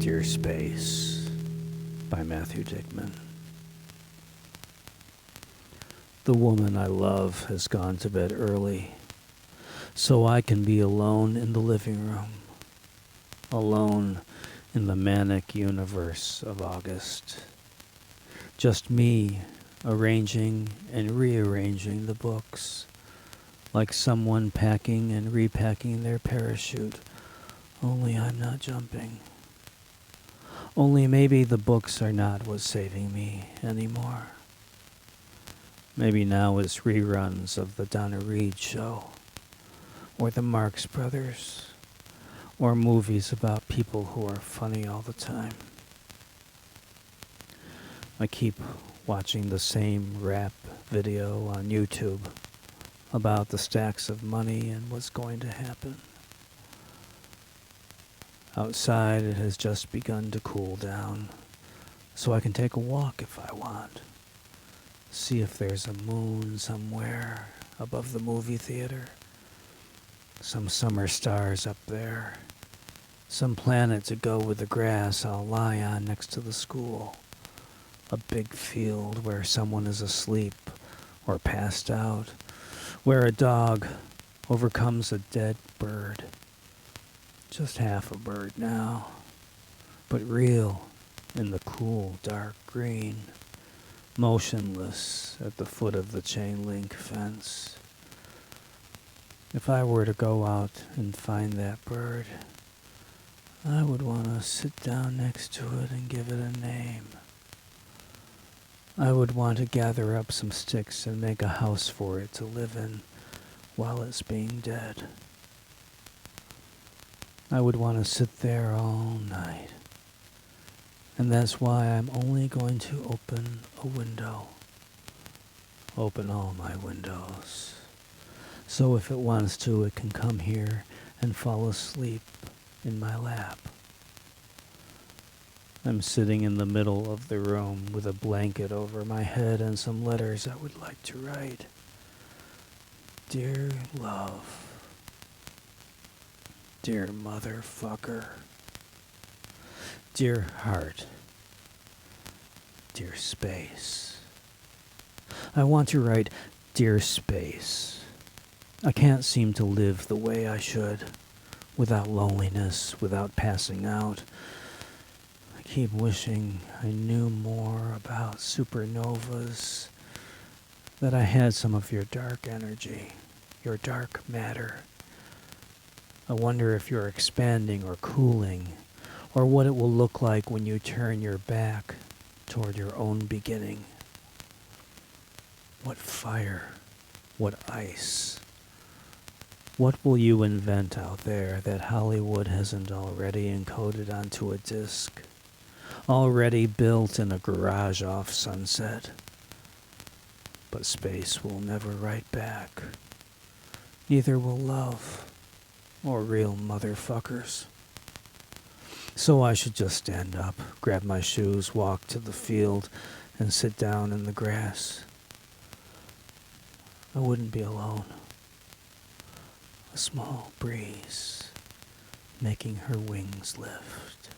Dear Space by Matthew Dickman. The woman I love has gone to bed early, so I can be alone in the living room, alone in the manic universe of August. Just me arranging and rearranging the books, like someone packing and repacking their parachute, only I'm not jumping. Only maybe the books are not what's saving me anymore. Maybe now it's reruns of the Donna Reed show, or the Marx Brothers, or movies about people who are funny all the time. I keep watching the same rap video on YouTube about the stacks of money and what's going to happen. Outside it has just begun to cool down, so I can take a walk if I want. See if there's a moon somewhere above the movie theater. Some summer stars up there. Some planet to go with the grass I'll lie on next to the school. A big field where someone is asleep or passed out, where a dog overcomes a dead bird. Just half a bird now, but real in the cool dark green, motionless at the foot of the chain link fence. If I were to go out and find that bird, I would want to sit down next to it and give it a name. I would want to gather up some sticks and make a house for it to live in while it's being dead. I would want to sit there all night. And that's why I'm only going to open a window. Open all my windows. So if it wants to, it can come here and fall asleep in my lap. I'm sitting in the middle of the room with a blanket over my head and some letters I would like to write. Dear love. Dear motherfucker. Dear heart. Dear space. I want to write Dear Space. I can't seem to live the way I should, without loneliness, without passing out. I keep wishing I knew more about supernovas, that I had some of your dark energy, your dark matter. I wonder if you're expanding or cooling, or what it will look like when you turn your back toward your own beginning. What fire, what ice. What will you invent out there that Hollywood hasn't already encoded onto a disc, already built in a garage off Sunset? But space will never write back. Neither will love, or real motherfuckers. So I should just stand up, grab my shoes, walk to the field, and sit down in the grass. I wouldn't be alone. A small breeze making her wings lift.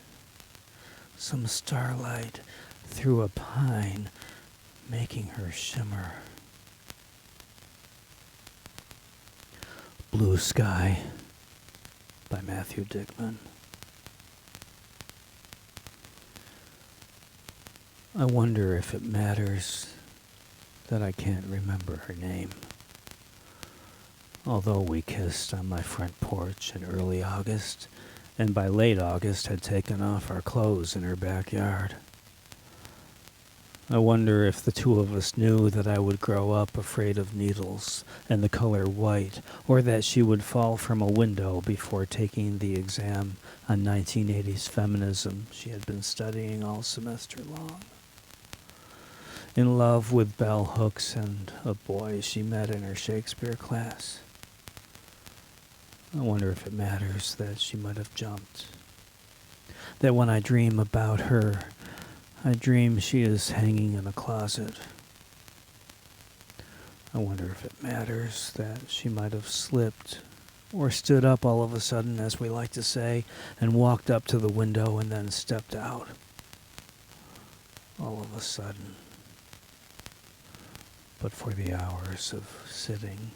Some starlight through a pine making her shimmer. Blue Sky by Matthew Dickman. I wonder if it matters that I can't remember her name. Although we kissed on my front porch in early August, and by late August had taken off our clothes in her backyard. I wonder if the two of us knew that I would grow up afraid of needles and the color white, or that she would fall from a window before taking the exam on 1980s feminism she had been studying all semester long. In love with bell hooks and a boy she met in her Shakespeare class. I wonder if it matters that she might have jumped. That when I dream about her, I dream she is hanging in a closet. I wonder if it matters that she might have slipped or stood up all of a sudden, as we like to say, and walked up to the window and then stepped out. All of a sudden. But for the hours of sitting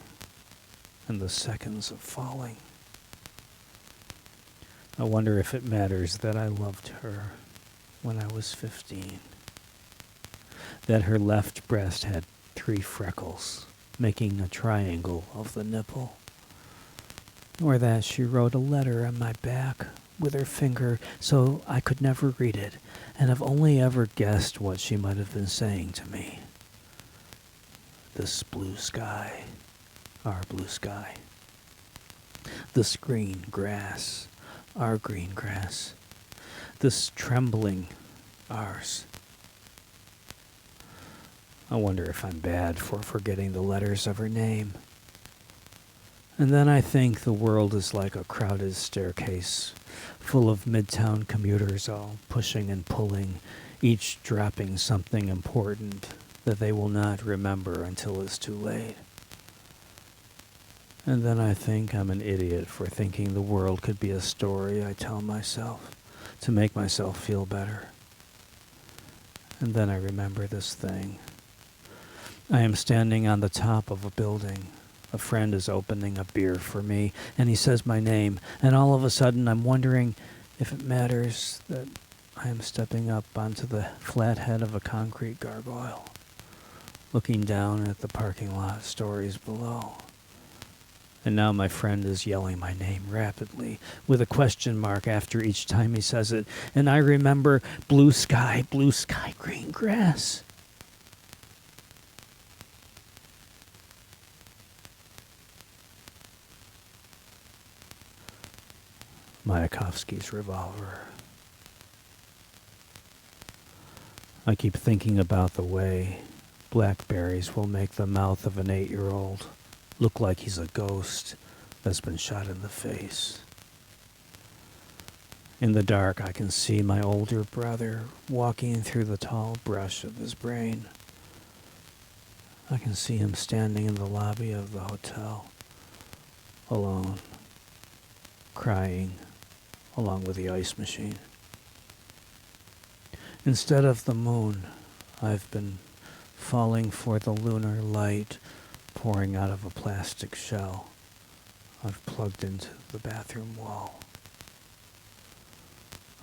and the seconds of falling, I wonder if it matters that I loved her when I was 15. That her left breast had 3 freckles, making a triangle of the nipple. Or that she wrote a letter on my back with her finger so I could never read it, and I've only ever guessed what she might have been saying to me. This blue sky, our blue sky. This green grass, our green grass. This trembling, ours. I wonder if I'm bad for forgetting the letters of her name. And then I think the world is like a crowded staircase, full of midtown commuters all pushing and pulling, each dropping something important that they will not remember until it's too late. And then I think I'm an idiot for thinking the world could be a story I tell myself to make myself feel better. And then I remember this thing. I am standing on the top of a building. A friend is opening a beer for me, and he says my name, and all of a sudden I'm wondering if it matters that I am stepping up onto the flat head of a concrete gargoyle, looking down at the parking lot stories below. And now my friend is yelling my name rapidly, with a question mark after each time he says it, and I remember blue sky, green grass. Mayakovsky's Revolver. I keep thinking about the way blackberries will make the mouth of an 8-year-old look like he's a ghost that's been shot in the face. In the dark, I can see my older brother walking through the tall brush of his brain. I can see him standing in the lobby of the hotel, alone, crying along with the ice machine. Instead of the moon, I've been falling for the lunar light pouring out of a plastic shell I've plugged into the bathroom wall.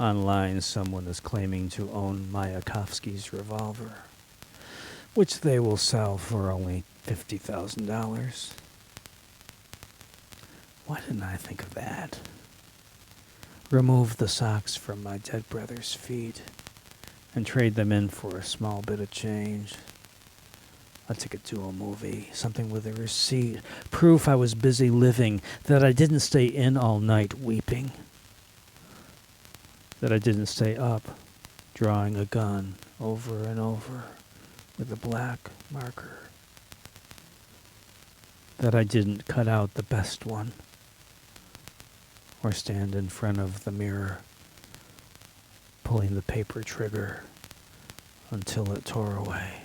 Online, someone is claiming to own Mayakovsky's Revolver, which they will sell for only $50,000. Why didn't I think of that? Remove the socks from my dead brother's feet and trade them in for a small bit of change. A ticket to a movie, something with a receipt, proof I was busy living, that I didn't stay in all night weeping, that I didn't stay up drawing a gun over and over with a black marker, that I didn't cut out the best one or stand in front of the mirror pulling the paper trigger until it tore away.